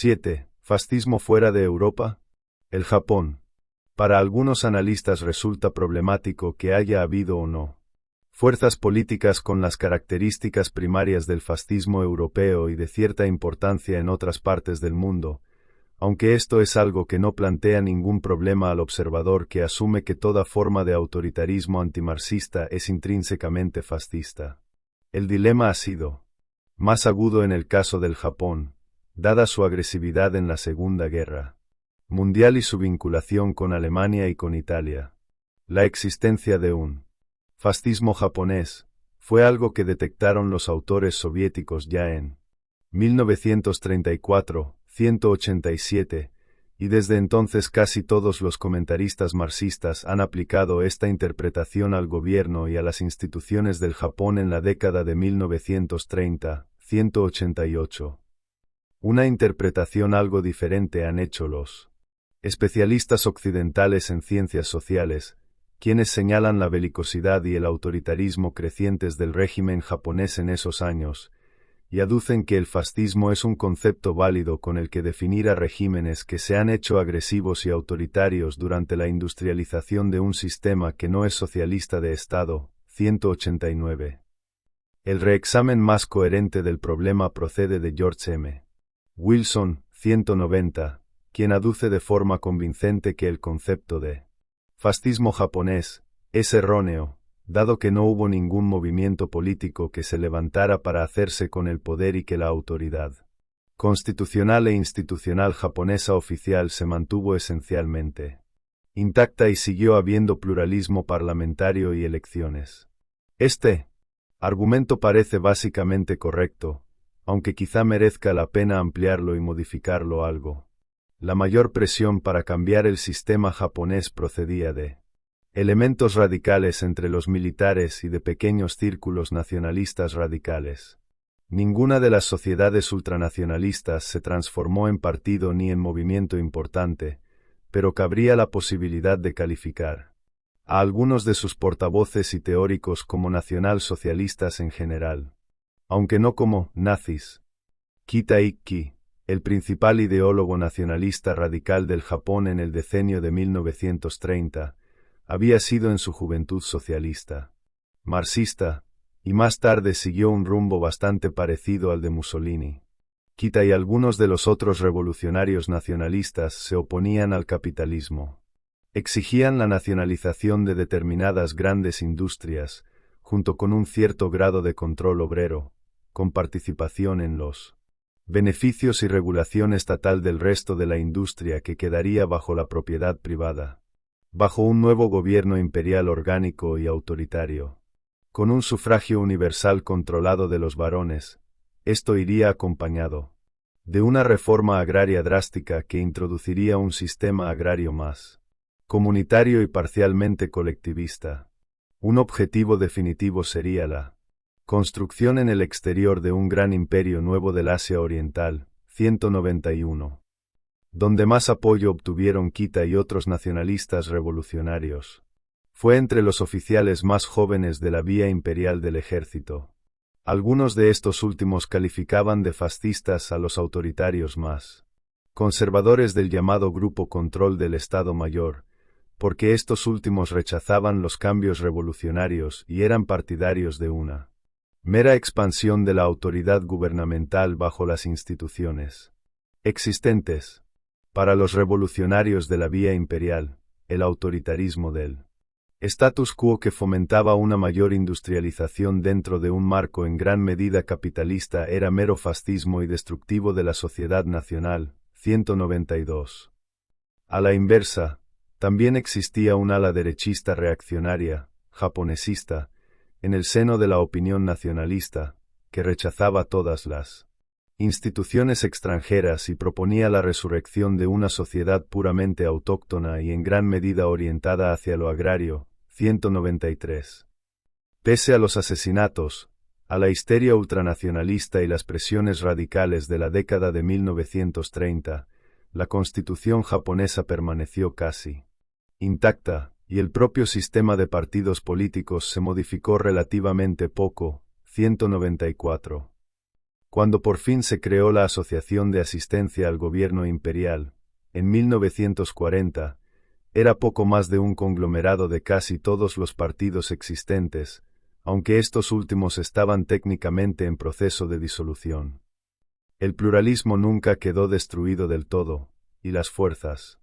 7. Fascismo fuera de Europa. El Japón. Para algunos analistas resulta problemático que haya habido o no fuerzas políticas con las características primarias del fascismo europeo y de cierta importancia en otras partes del mundo, aunque esto es algo que no plantea ningún problema al observador que asume que toda forma de autoritarismo antimarxista es intrínsecamente fascista. El dilema ha sido más agudo en el caso del Japón, dada su agresividad en la Segunda Guerra Mundial y su vinculación con Alemania y con Italia. La existencia de un fascismo japonés fue algo que detectaron los autores soviéticos ya en 1934, 187, y desde entonces casi todos los comentaristas marxistas han aplicado esta interpretación al gobierno y a las instituciones del Japón en la década de 1930, 188. Una interpretación algo diferente han hecho los especialistas occidentales en ciencias sociales, quienes señalan la belicosidad y el autoritarismo crecientes del régimen japonés en esos años, y aducen que el fascismo es un concepto válido con el que definir a regímenes que se han hecho agresivos y autoritarios durante la industrialización de un sistema que no es socialista de Estado. 189. El reexamen más coherente del problema procede de George M. Wilson, 190, quien aduce de forma convincente que el concepto de fascismo japonés es erróneo, dado que no hubo ningún movimiento político que se levantara para hacerse con el poder y que la autoridad constitucional e institucional japonesa oficial se mantuvo esencialmente intacta y siguió habiendo pluralismo parlamentario y elecciones. Este argumento parece básicamente correcto, aunque quizá merezca la pena ampliarlo y modificarlo algo. La mayor presión para cambiar el sistema japonés procedía de elementos radicales entre los militares y de pequeños círculos nacionalistas radicales. Ninguna de las sociedades ultranacionalistas se transformó en partido ni en movimiento importante, pero cabría la posibilidad de calificar a algunos de sus portavoces y teóricos como nacionalsocialistas en general, aunque no como nazis. Kita Ikki, el principal ideólogo nacionalista radical del Japón en el decenio de 1930, había sido en su juventud socialista, marxista, y más tarde siguió un rumbo bastante parecido al de Mussolini. Kita y algunos de los otros revolucionarios nacionalistas se oponían al capitalismo. Exigían la nacionalización de determinadas grandes industrias, junto con un cierto grado de control obrero, con participación en los beneficios y regulación estatal del resto de la industria que quedaría bajo la propiedad privada, bajo un nuevo gobierno imperial orgánico y autoritario, con un sufragio universal controlado de los varones. Esto iría acompañado de una reforma agraria drástica que introduciría un sistema agrario más comunitario y parcialmente colectivista. Un objetivo definitivo sería la construcción en el exterior de un gran imperio nuevo del Asia Oriental. 191. Donde más apoyo obtuvieron Kita y otros nacionalistas revolucionarios. Fue entre los oficiales más jóvenes de la vía imperial del ejército. Algunos de estos últimos calificaban de fascistas a los autoritarios más conservadores del llamado Grupo Control del Estado Mayor, porque estos últimos rechazaban los cambios revolucionarios y eran partidarios de una mera expansión de la autoridad gubernamental bajo las instituciones existentes. Para los revolucionarios de la vía imperial, el autoritarismo del status quo que fomentaba una mayor industrialización dentro de un marco en gran medida capitalista era mero fascismo y destructivo de la sociedad nacional. 192. A la inversa, también existía un ala derechista reaccionaria, japonesista, en el seno de la opinión nacionalista, que rechazaba todas las instituciones extranjeras y proponía la resurrección de una sociedad puramente autóctona y en gran medida orientada hacia lo agrario. 193. Pese a los asesinatos, a la histeria ultranacionalista y las presiones radicales de la década de 1930, la constitución japonesa permaneció casi intacta, y el propio sistema de partidos políticos se modificó relativamente poco. 194. Cuando por fin se creó la Asociación de Asistencia al Gobierno Imperial, en 1940, era poco más de un conglomerado de casi todos los partidos existentes, aunque estos últimos estaban técnicamente en proceso de disolución. El pluralismo nunca quedó destruido del todo, y las fuerzas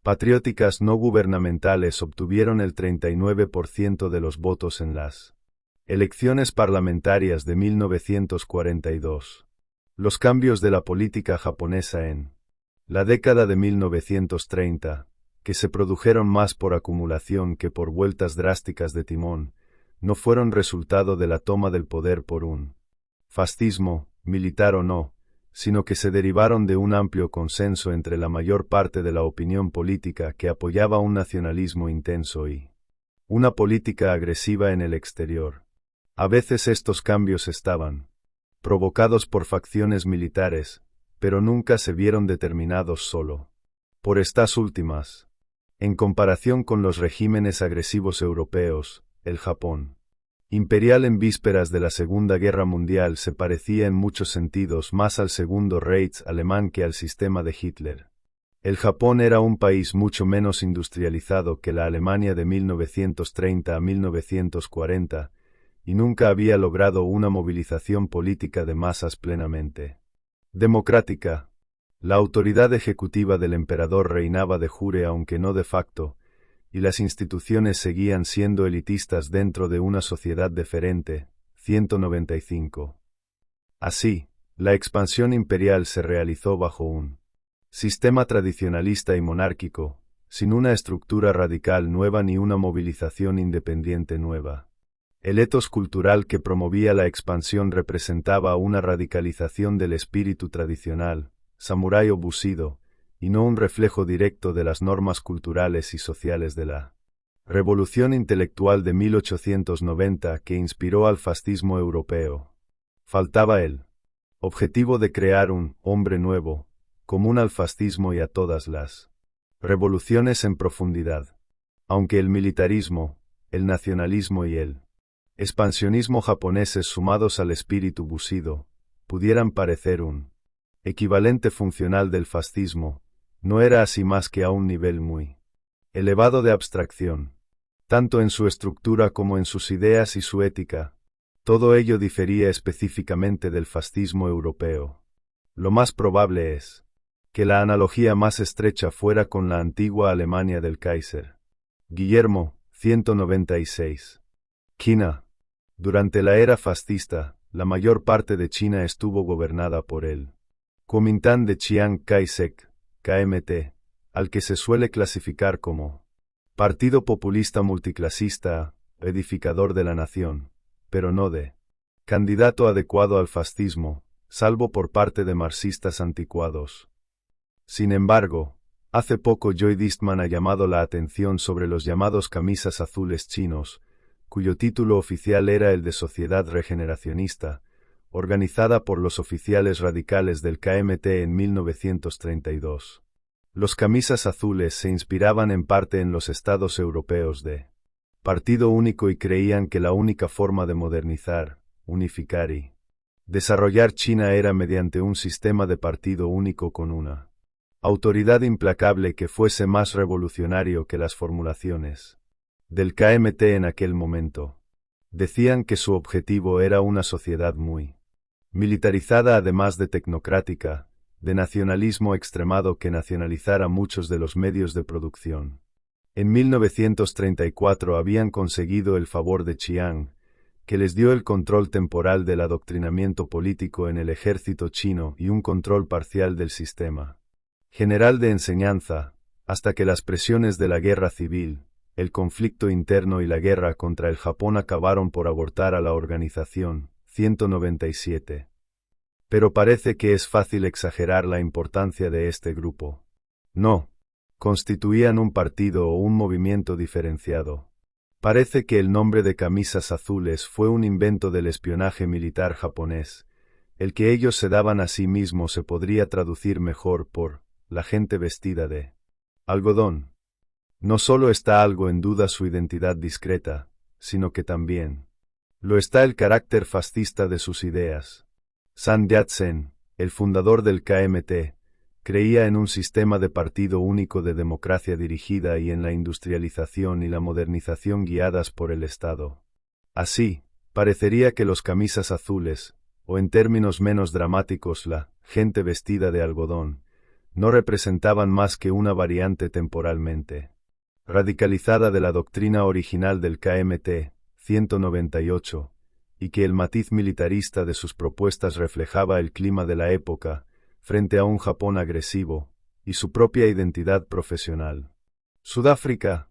patrióticas no gubernamentales obtuvieron el 39% de los votos en las elecciones parlamentarias de 1942. Los cambios de la política japonesa en la década de 1930, que se produjeron más por acumulación que por vueltas drásticas de timón, no fueron resultado de la toma del poder por un fascismo, militar o no, sino que se derivaron de un amplio consenso entre la mayor parte de la opinión política que apoyaba un nacionalismo intenso y una política agresiva en el exterior. A veces estos cambios estaban provocados por facciones militares, pero nunca se vieron determinados solo por estas últimas. En comparación con los regímenes agresivos europeos, el Japón imperial en vísperas de la Segunda Guerra Mundial se parecía en muchos sentidos más al Segundo Reich alemán que al sistema de Hitler. El Japón era un país mucho menos industrializado que la Alemania de 1930 a 1940, y nunca había logrado una movilización política de masas plenamente democrática. La autoridad ejecutiva del emperador reinaba de jure aunque no de facto, y las instituciones seguían siendo elitistas dentro de una sociedad deferente. 195. Así, la expansión imperial se realizó bajo un sistema tradicionalista y monárquico, sin una estructura radical nueva ni una movilización independiente nueva. El etos cultural que promovía la expansión representaba una radicalización del espíritu tradicional, samurái o bushido, y no un reflejo directo de las normas culturales y sociales de la revolución intelectual de 1890 que inspiró al fascismo europeo. Faltaba el objetivo de crear un hombre nuevo, común al fascismo y a todas las revoluciones en profundidad. Aunque el militarismo, el nacionalismo y el expansionismo japoneses sumados al espíritu bushido pudieran parecer un equivalente funcional del fascismo, no era así más que a un nivel muy elevado de abstracción, tanto en su estructura como en sus ideas y su ética. Todo ello difería específicamente del fascismo europeo. Lo más probable es que la analogía más estrecha fuera con la antigua Alemania del Kaiser Guillermo, 196. China. Durante la era fascista, la mayor parte de China estuvo gobernada por el Kuomintang de Chiang Kai-shek, KMT, al que se suele clasificar como Partido Populista Multiclasista, edificador de la nación, pero no de candidato adecuado al fascismo, salvo por parte de marxistas anticuados. Sin embargo, hace poco Joy Distman ha llamado la atención sobre los llamados camisas azules chinos, cuyo título oficial era el de Sociedad Regeneracionista, organizada por los oficiales radicales del KMT en 1932. Los camisas azules se inspiraban en parte en los estados europeos de partido único y creían que la única forma de modernizar, unificar y desarrollar China era mediante un sistema de partido único con una autoridad implacable que fuese más revolucionario que las formulaciones del KMT en aquel momento. Decían que su objetivo era una sociedad muy militarizada además de tecnocrática, de nacionalismo extremado que nacionalizara muchos de los medios de producción. En 1934 habían conseguido el favor de Chiang, que les dio el control temporal del adoctrinamiento político en el ejército chino y un control parcial del sistema general de enseñanza, hasta que las presiones de la guerra civil, el conflicto interno y la guerra contra el Japón acabaron por abortar a la organización. 197. Pero parece que es fácil exagerar la importancia de este grupo. No constituían un partido o un movimiento diferenciado. Parece que el nombre de camisas azules fue un invento del espionaje militar japonés. El que ellos se daban a sí mismos se podría traducir mejor por la gente vestida de algodón. No solo está algo en duda su identidad discreta, sino que también lo está el carácter fascista de sus ideas. Sun Yat-sen, el fundador del KMT, creía en un sistema de partido único de democracia dirigida y en la industrialización y la modernización guiadas por el Estado. Así, parecería que los camisas azules, o en términos menos dramáticos la gente vestida de algodón, no representaban más que una variante temporalmente radicalizada de la doctrina original del KMT, 198, y que el matiz militarista de sus propuestas reflejaba el clima de la época, frente a un Japón agresivo, y su propia identidad profesional. Sudáfrica.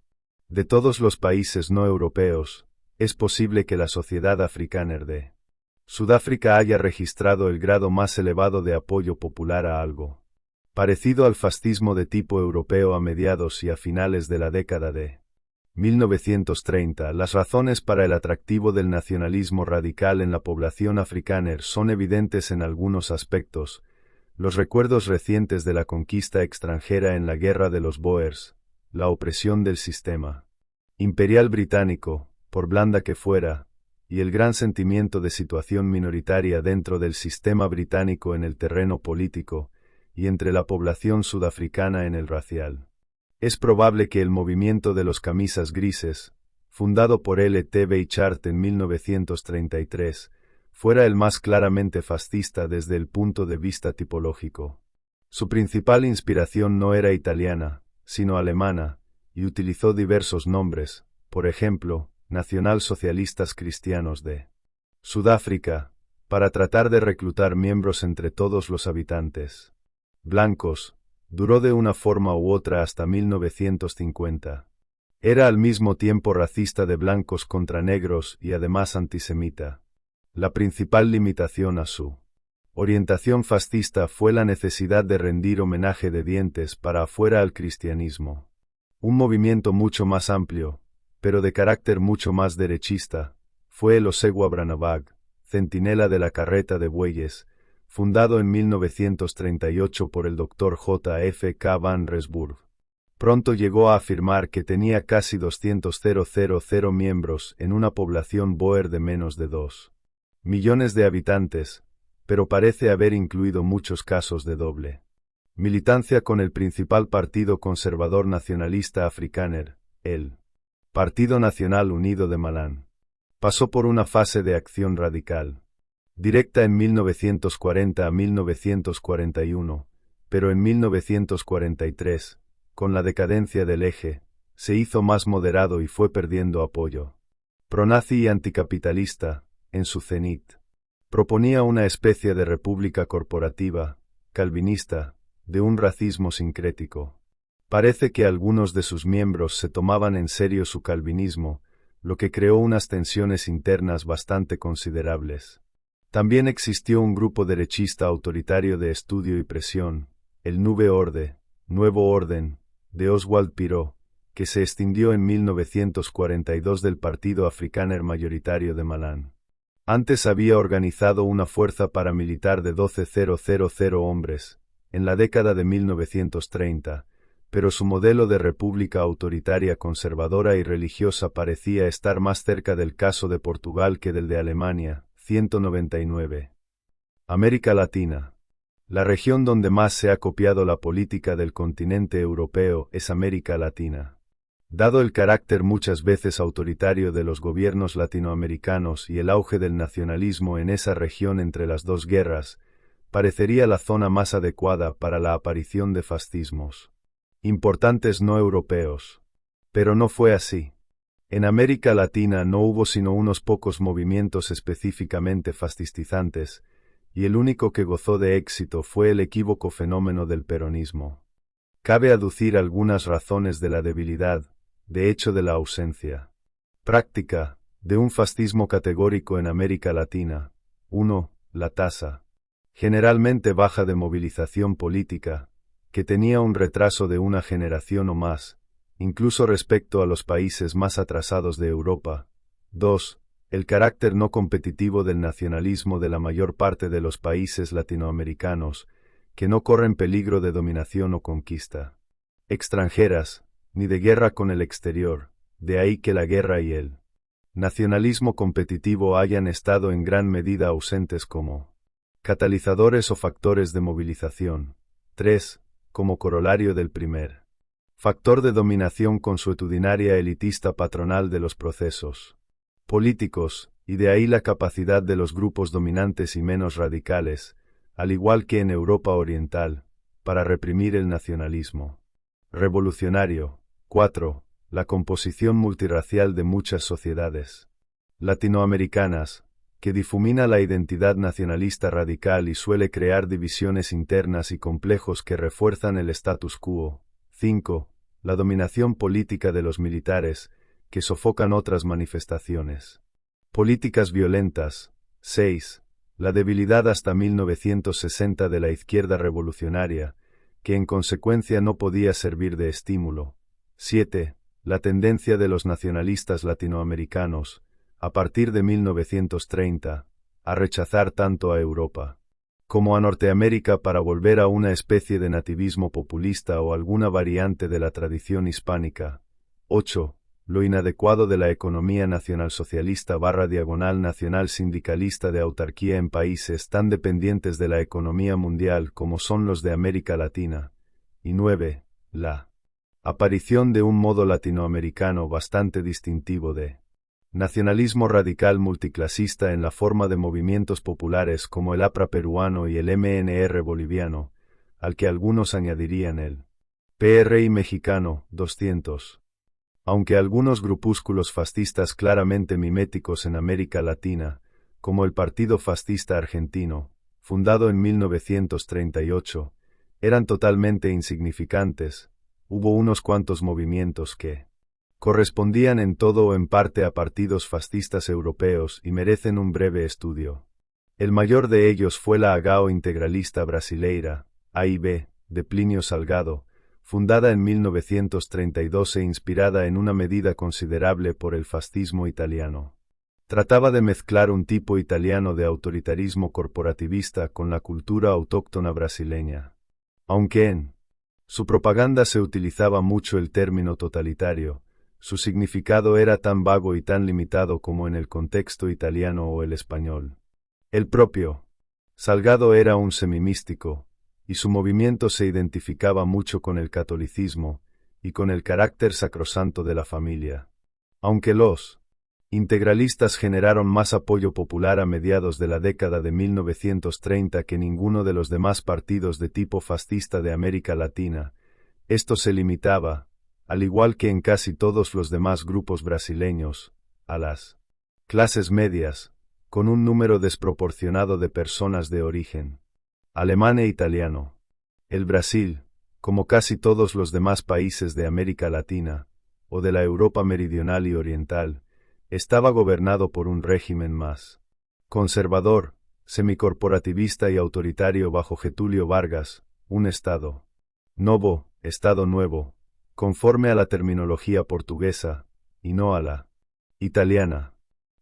De todos los países no europeos, es posible que la sociedad africana de Sudáfrica haya registrado el grado más elevado de apoyo popular a algo parecido al fascismo de tipo europeo a mediados y a finales de la década de 1930. Las razones para el atractivo del nacionalismo radical en la población africana son evidentes en algunos aspectos. Los recuerdos recientes de la conquista extranjera en la Guerra de los Boers, la opresión del sistema imperial británico, por blanda que fuera, y el gran sentimiento de situación minoritaria dentro del sistema británico en el terreno político, y entre la población sudafricana en el racial. Es probable que el movimiento de los camisas grises, fundado por L.T. Weichart en 1933, fuera el más claramente fascista desde el punto de vista tipológico. Su principal inspiración no era italiana, sino alemana, y utilizó diversos nombres, por ejemplo, nacionalsocialistas cristianos de Sudáfrica, para tratar de reclutar miembros entre todos los habitantes blancos. Duró de una forma u otra hasta 1950. Era al mismo tiempo racista de blancos contra negros y además antisemita. La principal limitación a su orientación fascista fue la necesidad de rendir homenaje de dientes para afuera al cristianismo. Un movimiento mucho más amplio, pero de carácter mucho más derechista, fue el Osegwa Branabag, centinela de la carreta de bueyes, fundado en 1938 por el Dr. J. F. K. van Rensburg. Pronto llegó a afirmar que tenía casi 200.000 miembros en una población boer de menos de 2 millones de habitantes, pero parece haber incluido muchos casos de doble militancia con el principal partido conservador nacionalista afrikáner, el Partido Nacional Unido de Malán. Pasó por una fase de acción radical directa en 1940 a 1941, pero en 1943, con la decadencia del eje, se hizo más moderado y fue perdiendo apoyo pronazi y anticapitalista, en su cenit. Proponía una especie de república corporativa, calvinista, de un racismo sincrético. Parece que algunos de sus miembros se tomaban en serio su calvinismo, lo que creó unas tensiones internas bastante considerables. También existió un grupo derechista autoritario de estudio y presión, el Nuevo Orden, de Oswald Pirot, que se extinguió en 1942 del Partido Afrikáner mayoritario de Malán. Antes había organizado una fuerza paramilitar de 12.000 hombres, en la década de 1930, pero su modelo de república autoritaria conservadora y religiosa parecía estar más cerca del caso de Portugal que del de Alemania. 199. América Latina. La región donde más se ha copiado la política del continente europeo es América Latina. Dado el carácter muchas veces autoritario de los gobiernos latinoamericanos y el auge del nacionalismo en esa región entre las dos guerras, parecería la zona más adecuada para la aparición de fascismos importantes no europeos. Pero no fue así. En América Latina no hubo sino unos pocos movimientos específicamente fascistizantes, y el único que gozó de éxito fue el equívoco fenómeno del peronismo. Cabe aducir algunas razones de la debilidad, de hecho de la ausencia práctica, de un fascismo categórico en América Latina. 1. La tasa generalmente baja de movilización política, que tenía un retraso de una generación o más, incluso respecto a los países más atrasados de Europa. 2. El carácter no competitivo del nacionalismo de la mayor parte de los países latinoamericanos, que no corren peligro de dominación o conquista extranjeras, ni de guerra con el exterior, de ahí que la guerra y el nacionalismo competitivo hayan estado en gran medida ausentes como Catalizadores o factores de movilización. 3. Como corolario del primer. Factor de dominación consuetudinaria elitista patronal de los procesos políticos, y de ahí la capacidad de los grupos dominantes y menos radicales, al igual que en Europa Oriental, para reprimir el nacionalismo revolucionario. 4. La composición multirracial de muchas sociedades latinoamericanas, que difumina la identidad nacionalista radical y suele crear divisiones internas y complejos que refuerzan el status quo. 5. La dominación política de los militares, que sofocan otras manifestaciones políticas violentas. 6. La debilidad hasta 1960 de la izquierda revolucionaria, que en consecuencia no podía servir de estímulo. 7. La tendencia de los nacionalistas latinoamericanos, a partir de 1930, a rechazar tanto a Europa como a Norteamérica para volver a una especie de nativismo populista o alguna variante de la tradición hispánica. 8. Lo inadecuado de la economía nacionalsocialista / nacional sindicalista de autarquía en países tan dependientes de la economía mundial como son los de América Latina. Y 9. La aparición de un modo latinoamericano bastante distintivo de nacionalismo radical multiclasista en la forma de movimientos populares como el APRA peruano y el MNR boliviano, al que algunos añadirían el PRI mexicano. 200. Aunque algunos grupúsculos fascistas claramente miméticos en América Latina, como el Partido Fascista Argentino, fundado en 1938, eran totalmente insignificantes, hubo unos cuantos movimientos que correspondían en todo o en parte a partidos fascistas europeos y merecen un breve estudio. El mayor de ellos fue la Agao Integralista Brasileira, AIB, de Plinio Salgado, fundada en 1932 e inspirada en una medida considerable por el fascismo italiano. Trataba de mezclar un tipo italiano de autoritarismo corporativista con la cultura autóctona brasileña. Aunque en su propaganda se utilizaba mucho el término totalitario, su significado era tan vago y tan limitado como en el contexto italiano o el español. El propio Salgado era un semimístico, y su movimiento se identificaba mucho con el catolicismo y con el carácter sacrosanto de la familia. Aunque los integralistas generaron más apoyo popular a mediados de la década de 1930 que ninguno de los demás partidos de tipo fascista de América Latina, esto se limitaba, al igual que en casi todos los demás grupos brasileños, a las clases medias, con un número desproporcionado de personas de origen alemán e italiano. El Brasil, como casi todos los demás países de América Latina, o de la Europa meridional y oriental, estaba gobernado por un régimen más conservador, semicorporativista y autoritario bajo Getúlio Vargas, un Estado novo, Estado nuevo, conforme a la terminología portuguesa, y no a la italiana.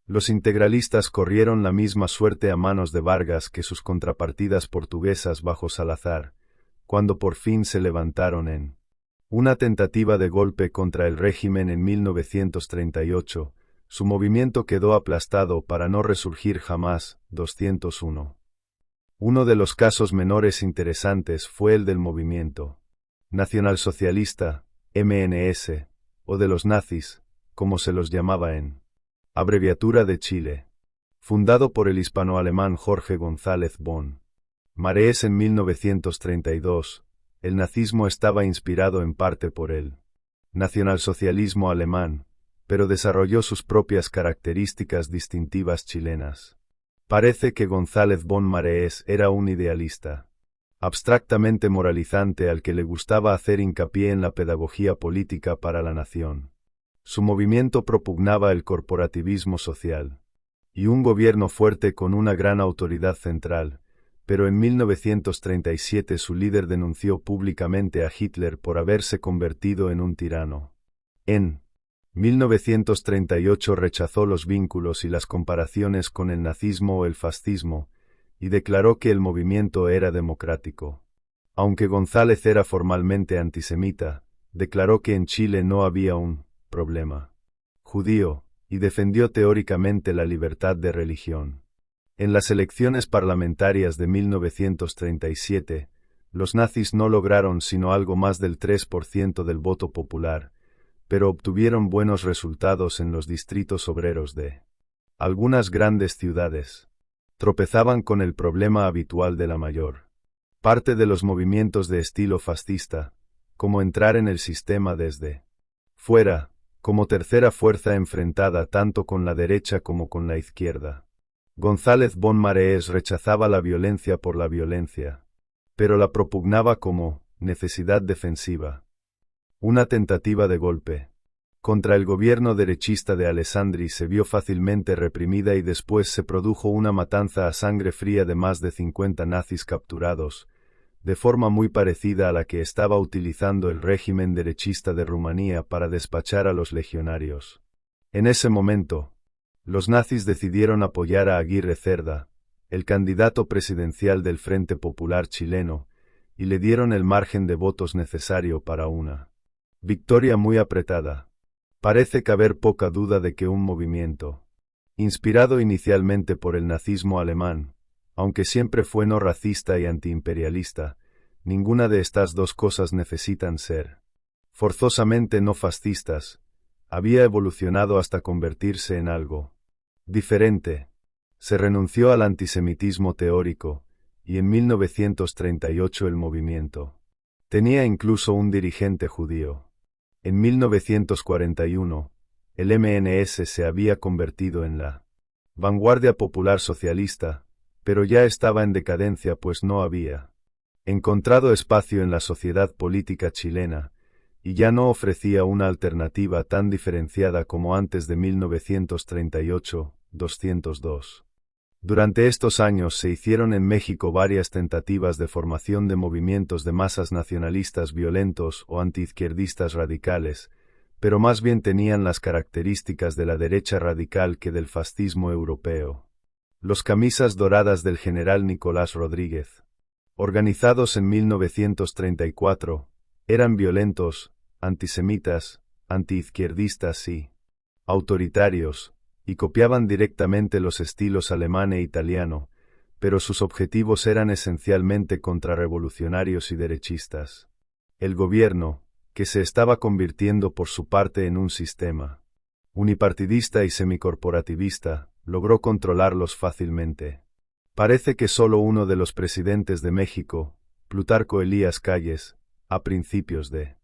Los integralistas corrieron la misma suerte a manos de Vargas que sus contrapartidas portuguesas bajo Salazar, cuando por fin se levantaron en una tentativa de golpe contra el régimen en 1938, su movimiento quedó aplastado para no resurgir jamás. 201. Uno de los casos menores interesantes fue el del movimiento nacionalsocialista, MNS, o de los nazis, como se los llamaba en abreviatura de Chile, fundado por el hispano-alemán Jorge González von Marees en 1932. El nazismo estaba inspirado en parte por el nacionalsocialismo alemán, pero desarrolló sus propias características distintivas chilenas. Parece que González von Marees era un idealista abstractamente moralizante al que le gustaba hacer hincapié en la pedagogía política para la nación. Su movimiento propugnaba el corporativismo social y un gobierno fuerte con una gran autoridad central, pero en 1937 su líder denunció públicamente a Hitler por haberse convertido en un tirano. En 1938 rechazó los vínculos y las comparaciones con el nazismo o el fascismo, y declaró que el movimiento era democrático. Aunque González era formalmente antisemita, declaró que en Chile no había un problema judío, y defendió teóricamente la libertad de religión. En las elecciones parlamentarias de 1937, los nazis no lograron sino algo más del 3% del voto popular, pero obtuvieron buenos resultados en los distritos obreros de algunas grandes ciudades. Tropezaban con el problema habitual de la mayor parte de los movimientos de estilo fascista, como entrar en el sistema desde fuera, como tercera fuerza enfrentada tanto con la derecha como con la izquierda. González von Marees rechazaba la violencia por la violencia, pero la propugnaba como necesidad defensiva. Una tentativa de golpe contra el gobierno derechista de Alessandri se vio fácilmente reprimida y después se produjo una matanza a sangre fría de más de 50 nazis capturados, de forma muy parecida a la que estaba utilizando el régimen derechista de Rumanía para despachar a los legionarios. En ese momento, los nazis decidieron apoyar a Aguirre Cerda, el candidato presidencial del Frente Popular chileno, y le dieron el margen de votos necesario para una victoria muy apretada. Parece caber poca duda de que un movimiento, inspirado inicialmente por el nazismo alemán, aunque siempre fue no racista y antiimperialista, ninguna de estas dos cosas necesitan ser forzosamente no fascistas, había evolucionado hasta convertirse en algo diferente. Se renunció al antisemitismo teórico, y en 1938 el movimiento tenía incluso un dirigente judío. En 1941, el MNS se había convertido en la vanguardia popular socialista, pero ya estaba en decadencia pues no había encontrado espacio en la sociedad política chilena, y ya no ofrecía una alternativa tan diferenciada como antes de 1938-202. Durante estos años se hicieron en México varias tentativas de formación de movimientos de masas nacionalistas violentos o antiizquierdistas radicales, pero más bien tenían las características de la derecha radical que del fascismo europeo. Los camisas doradas del general Nicolás Rodríguez, organizados en 1934, eran violentos, antisemitas, antiizquierdistas y autoritarios, y copiaban directamente los estilos alemán e italiano, pero sus objetivos eran esencialmente contrarrevolucionarios y derechistas. El gobierno, que se estaba convirtiendo por su parte en un sistema unipartidista y semicorporativista, logró controlarlos fácilmente. Parece que solo uno de los presidentes de México, Plutarco Elías Calles, a principios de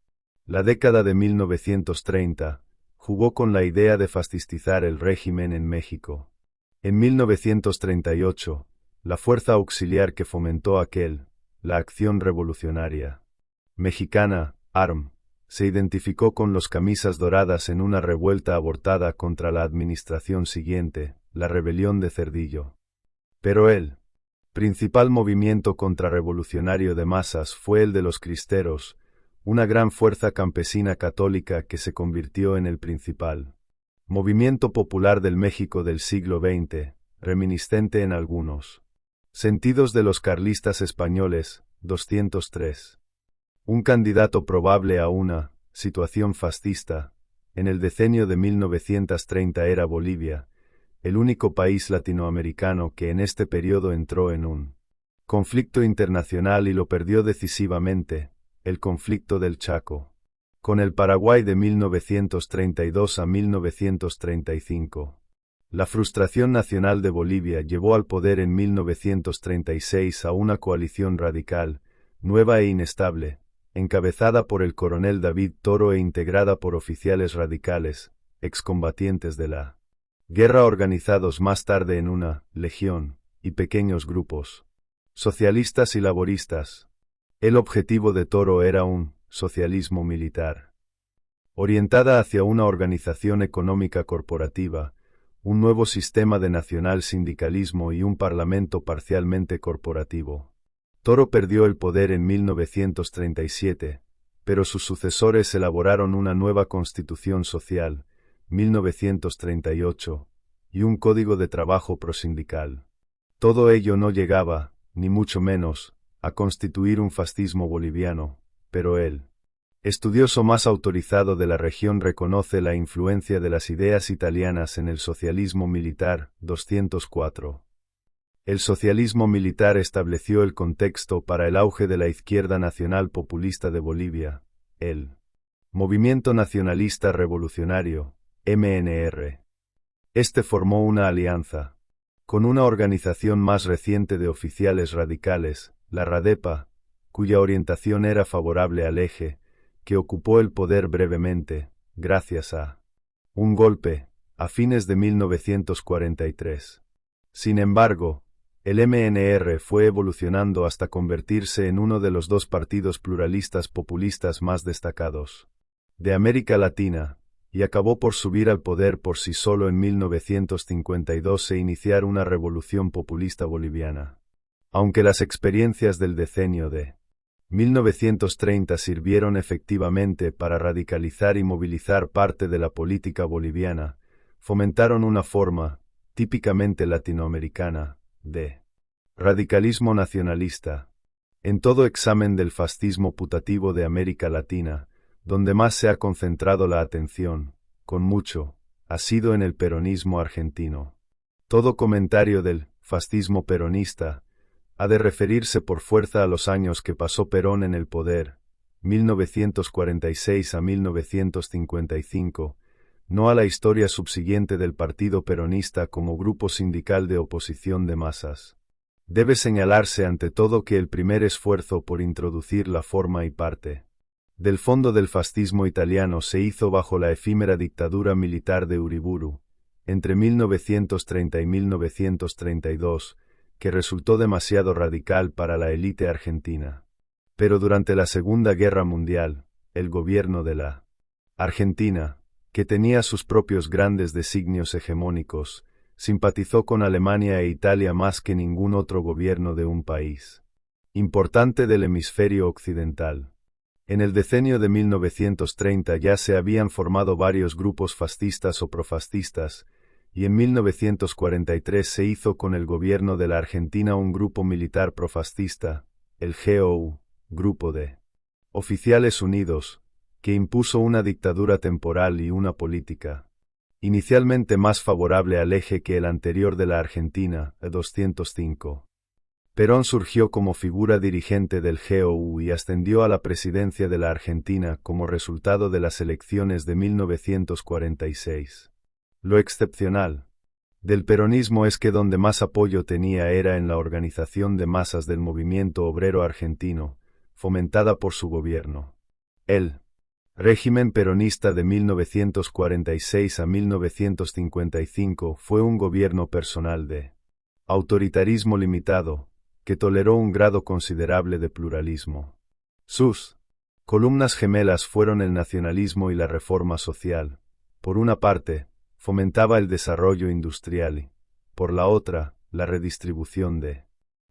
la década de 1930, jugó con la idea de fascistizar el régimen en México. En 1938, la fuerza auxiliar que fomentó la Acción Revolucionaria Mexicana, ARM, se identificó con los camisas doradas en una revuelta abortada contra la administración siguiente, la Rebelión de Cerdillo. Pero el principal movimiento contrarrevolucionario de masas fue el de los cristeros, una gran fuerza campesina católica que se convirtió en el principal movimiento popular del México del siglo XX, reminiscente en algunos sentidos de los carlistas españoles. 203. Un candidato probable a una situación fascista, en el decenio de 1930 era Bolivia, el único país latinoamericano que en este periodo entró en un conflicto internacional y lo perdió decisivamente, el conflicto del Chaco, con el Paraguay de 1932 a 1935. La frustración nacional de Bolivia llevó al poder en 1936 a una coalición radical, nueva e inestable, encabezada por el coronel David Toro e integrada por oficiales radicales, excombatientes de la guerra organizados más tarde en una legión, y pequeños grupos socialistas y laboristas. El objetivo de Toro era un socialismo militar, orientada hacia una organización económica corporativa, un nuevo sistema de nacional sindicalismo y un parlamento parcialmente corporativo. Toro perdió el poder en 1937, pero sus sucesores elaboraron una nueva constitución social, 1938, y un código de trabajo prosindical. Todo ello no llegaba, ni mucho menos, a constituir un fascismo boliviano, pero el estudioso más autorizado de la región reconoce la influencia de las ideas italianas en el socialismo militar. 204. El socialismo militar estableció el contexto para el auge de la izquierda nacional populista de Bolivia, el Movimiento Nacionalista Revolucionario, MNR. Este formó una alianza con una organización más reciente de oficiales radicales, la RADEPA, cuya orientación era favorable al eje, que ocupó el poder brevemente, gracias a un golpe, a fines de 1943. Sin embargo, el MNR fue evolucionando hasta convertirse en uno de los dos partidos pluralistas populistas más destacados de América Latina, y acabó por subir al poder por sí solo en 1952 e iniciar una revolución populista boliviana. Aunque las experiencias del decenio de 1930 sirvieron efectivamente para radicalizar y movilizar parte de la política boliviana, fomentaron una forma, típicamente latinoamericana, de radicalismo nacionalista. En todo examen del fascismo putativo de América Latina, donde más se ha concentrado la atención, con mucho, ha sido en el peronismo argentino. Todo comentario del fascismo peronista ha de referirse por fuerza a los años que pasó Perón en el poder, 1946 a 1955, no a la historia subsiguiente del Partido Peronista como grupo sindical de oposición de masas. Debe señalarse ante todo que el primer esfuerzo por introducir la forma y parte del fondo del fascismo italiano se hizo bajo la efímera dictadura militar de Uriburu, entre 1930 y 1932, que resultó demasiado radical para la élite argentina. Pero durante la Segunda Guerra Mundial, el gobierno de la Argentina, que tenía sus propios grandes designios hegemónicos, simpatizó con Alemania e Italia más que ningún otro gobierno de un país importante del hemisferio occidental. En el decenio de 1930 ya se habían formado varios grupos fascistas o profascistas, y en 1943 se hizo con el gobierno de la Argentina un grupo militar profascista, el GOU, Grupo de Oficiales Unidos, que impuso una dictadura temporal y una política inicialmente más favorable al eje que el anterior de la Argentina, el 205. Perón surgió como figura dirigente del GOU y ascendió a la presidencia de la Argentina como resultado de las elecciones de 1946. Lo excepcional del peronismo es que donde más apoyo tenía era en la organización de masas del movimiento obrero argentino, fomentada por su gobierno. El régimen peronista de 1946 a 1955 fue un gobierno personal de autoritarismo limitado, que toleró un grado considerable de pluralismo. Sus columnas gemelas fueron el nacionalismo y la reforma social. Por una parte, fomentaba el desarrollo industrial y, por la otra, la redistribución de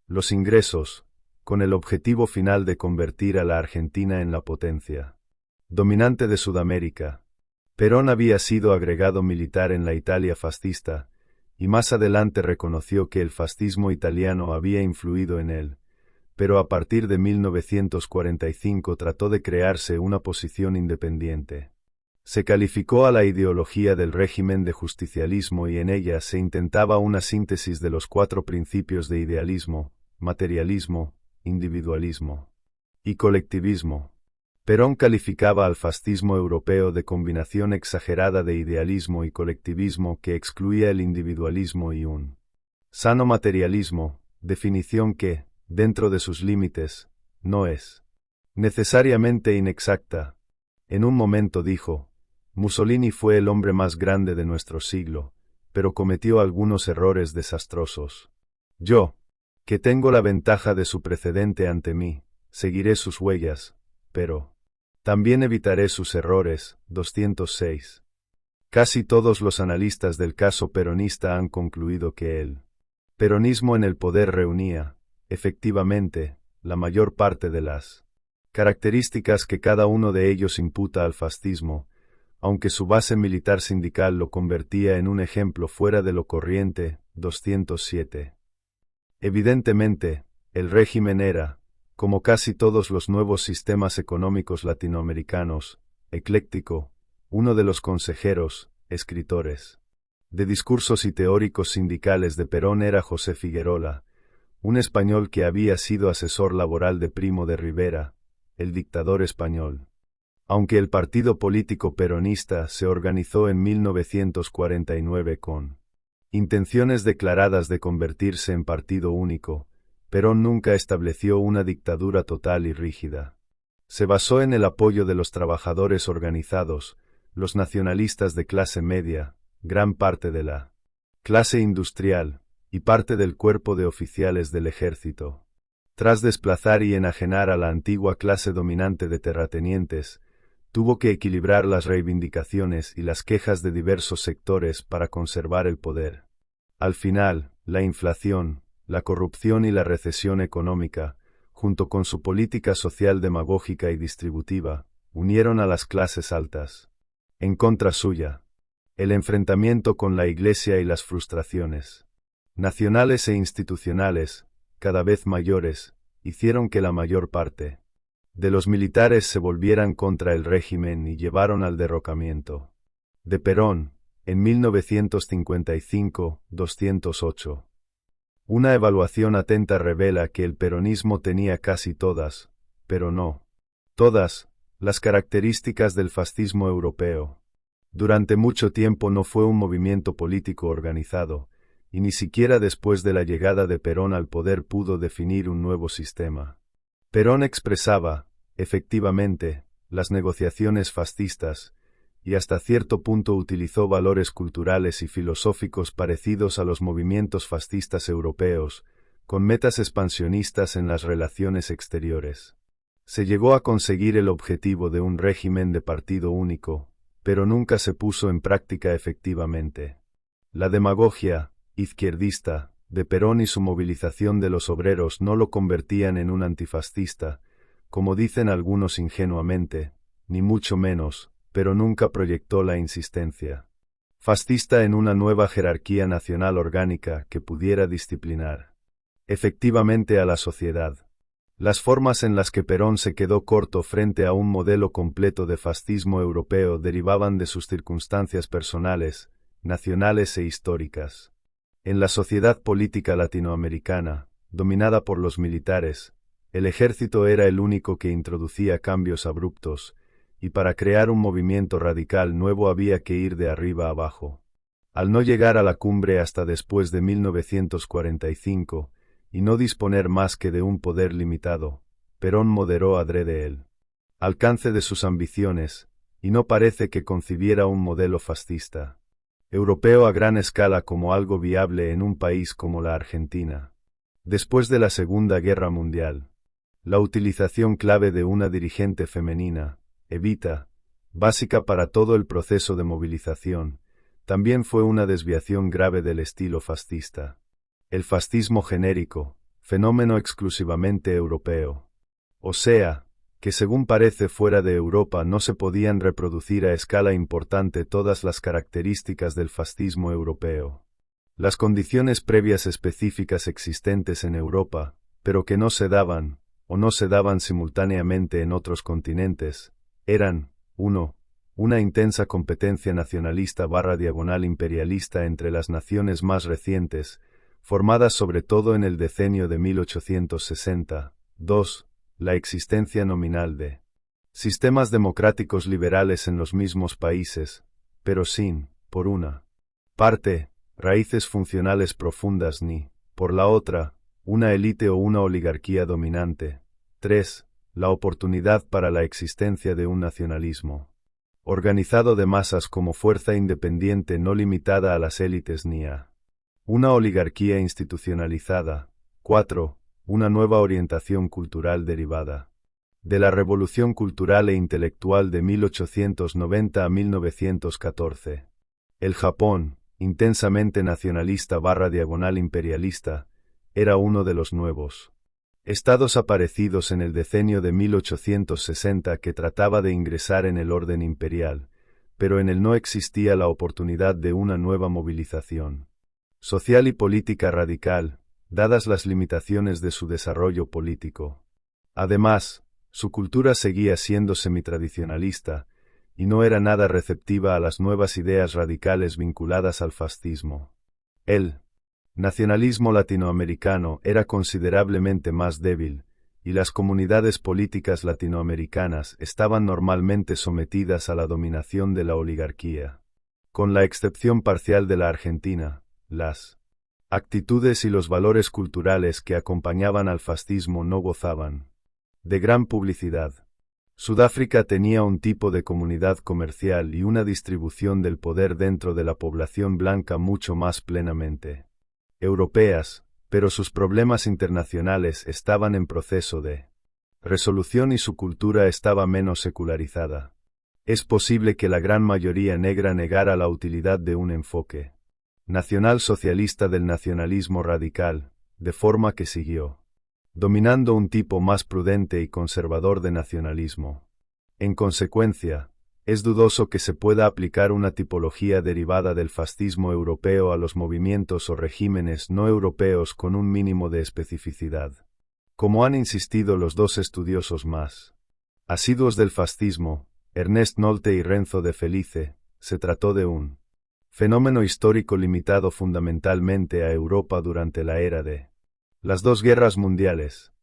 los ingresos, con el objetivo final de convertir a la Argentina en la potencia dominante de Sudamérica. Perón había sido agregado militar en la Italia fascista, y más adelante reconoció que el fascismo italiano había influido en él, pero a partir de 1945 trató de crearse una posición independiente. Se calificó a la ideología del régimen de justicialismo y en ella se intentaba una síntesis de los 4 principios de idealismo, materialismo, individualismo y colectivismo. Perón calificaba al fascismo europeo de combinación exagerada de idealismo y colectivismo que excluía el individualismo y un sano materialismo, definición que, dentro de sus límites, no es necesariamente inexacta. En un momento dijo: Mussolini fue el hombre más grande de nuestro siglo, pero cometió algunos errores desastrosos. Yo, que tengo la ventaja de su precedente ante mí, seguiré sus huellas, pero también evitaré sus errores. 206. Casi todos los analistas del caso peronista han concluido que el peronismo en el poder reunía, efectivamente, la mayor parte de las características que cada uno de ellos imputa al fascismo, aunque su base militar sindical lo convertía en un ejemplo fuera de lo corriente. 207. Evidentemente, el régimen era, como casi todos los nuevos sistemas económicos latinoamericanos, ecléctico. Uno de los consejeros, escritores de discursos y teóricos sindicales de Perón era José Figuerola, un español que había sido asesor laboral de Primo de Rivera, el dictador español. Aunque el partido político peronista se organizó en 1949 con intenciones declaradas de convertirse en partido único, Perón nunca estableció una dictadura total y rígida. Se basó en el apoyo de los trabajadores organizados, los nacionalistas de clase media, gran parte de la clase industrial, y parte del cuerpo de oficiales del ejército. Tras desplazar y enajenar a la antigua clase dominante de terratenientes, tuvo que equilibrar las reivindicaciones y las quejas de diversos sectores para conservar el poder. Al final, la inflación, la corrupción y la recesión económica, junto con su política social demagógica y distributiva, unieron a las clases altas. En contra suya, el enfrentamiento con la Iglesia y las frustraciones nacionales e institucionales, cada vez mayores, hicieron que la mayor parte de los militares se volvieran contra el régimen y llevaron al derrocamiento de Perón, en 1955-208. Una evaluación atenta revela que el peronismo tenía casi todas, pero no todas, las características del fascismo europeo. Durante mucho tiempo no fue un movimiento político organizado, y ni siquiera después de la llegada de Perón al poder pudo definir un nuevo sistema. Perón expresaba, efectivamente, las negociaciones fascistas, y hasta cierto punto utilizó valores culturales y filosóficos parecidos a los movimientos fascistas europeos, con metas expansionistas en las relaciones exteriores. Se llegó a conseguir el objetivo de un régimen de partido único, pero nunca se puso en práctica efectivamente. La demagogia izquierdista de Perón y su movilización de los obreros no lo convertían en un antifascista, como dicen algunos ingenuamente, ni mucho menos, pero nunca proyectó la insistencia fascista en una nueva jerarquía nacional orgánica que pudiera disciplinar efectivamente a la sociedad. Las formas en las que Perón se quedó corto frente a un modelo completo de fascismo europeo derivaban de sus circunstancias personales, nacionales e históricas. En la sociedad política latinoamericana, dominada por los militares, el ejército era el único que introducía cambios abruptos, y para crear un movimiento radical nuevo había que ir de arriba a abajo. Al no llegar a la cumbre hasta después de 1945, y no disponer más que de un poder limitado, Perón moderó adrede el alcance de sus ambiciones, y no parece que concibiera un modelo fascista europeo a gran escala como algo viable en un país como la Argentina. Después de la Segunda Guerra Mundial, la utilización clave de una dirigente femenina, Evita, básica para todo el proceso de movilización, también fue una desviación grave del estilo fascista. El fascismo genérico, fenómeno exclusivamente europeo. O sea, que según parece fuera de Europa no se podían reproducir a escala importante todas las características del fascismo europeo. Las condiciones previas específicas existentes en Europa, pero que no se daban, o no se daban simultáneamente en otros continentes, eran, 1. Una intensa competencia nacionalista / imperialista entre las naciones más recientes, formadas sobre todo en el decenio de 1860, 2. La existencia nominal de sistemas democráticos liberales en los mismos países, pero sin, por una parte, raíces funcionales profundas ni, por la otra, una élite o una oligarquía dominante. 3. La oportunidad para la existencia de un nacionalismo organizado de masas como fuerza independiente no limitada a las élites ni a una oligarquía institucionalizada. 4. Una nueva orientación cultural derivada de la revolución cultural e intelectual de 1890 a 1914. El Japón, intensamente nacionalista / imperialista, era uno de los nuevos estados aparecidos en el decenio de 1860 que trataba de ingresar en el orden imperial, pero en él no existía la oportunidad de una nueva movilización social y política radical, dadas las limitaciones de su desarrollo político. Además, su cultura seguía siendo semitradicionalista, y no era nada receptiva a las nuevas ideas radicales vinculadas al fascismo. El nacionalismo latinoamericano era considerablemente más débil, y las comunidades políticas latinoamericanas estaban normalmente sometidas a la dominación de la oligarquía. Con la excepción parcial de la Argentina, las actitudes y los valores culturales que acompañaban al fascismo no gozaban de gran publicidad. Sudáfrica tenía un tipo de comunidad comercial y una distribución del poder dentro de la población blanca mucho más plenamente europeas, pero sus problemas internacionales estaban en proceso de resolución y su cultura estaba menos secularizada. Es posible que la gran mayoría negra negara la utilidad de un enfoque nacional socialista del nacionalismo radical, de forma que siguió dominando un tipo más prudente y conservador de nacionalismo. En consecuencia, es dudoso que se pueda aplicar una tipología derivada del fascismo europeo a los movimientos o regímenes no europeos con un mínimo de especificidad. Como han insistido los dos estudiosos más asiduos del fascismo, Ernest Nolte y Renzo de Felice, se trató de un fenómeno histórico limitado fundamentalmente a Europa durante la era de las dos guerras mundiales,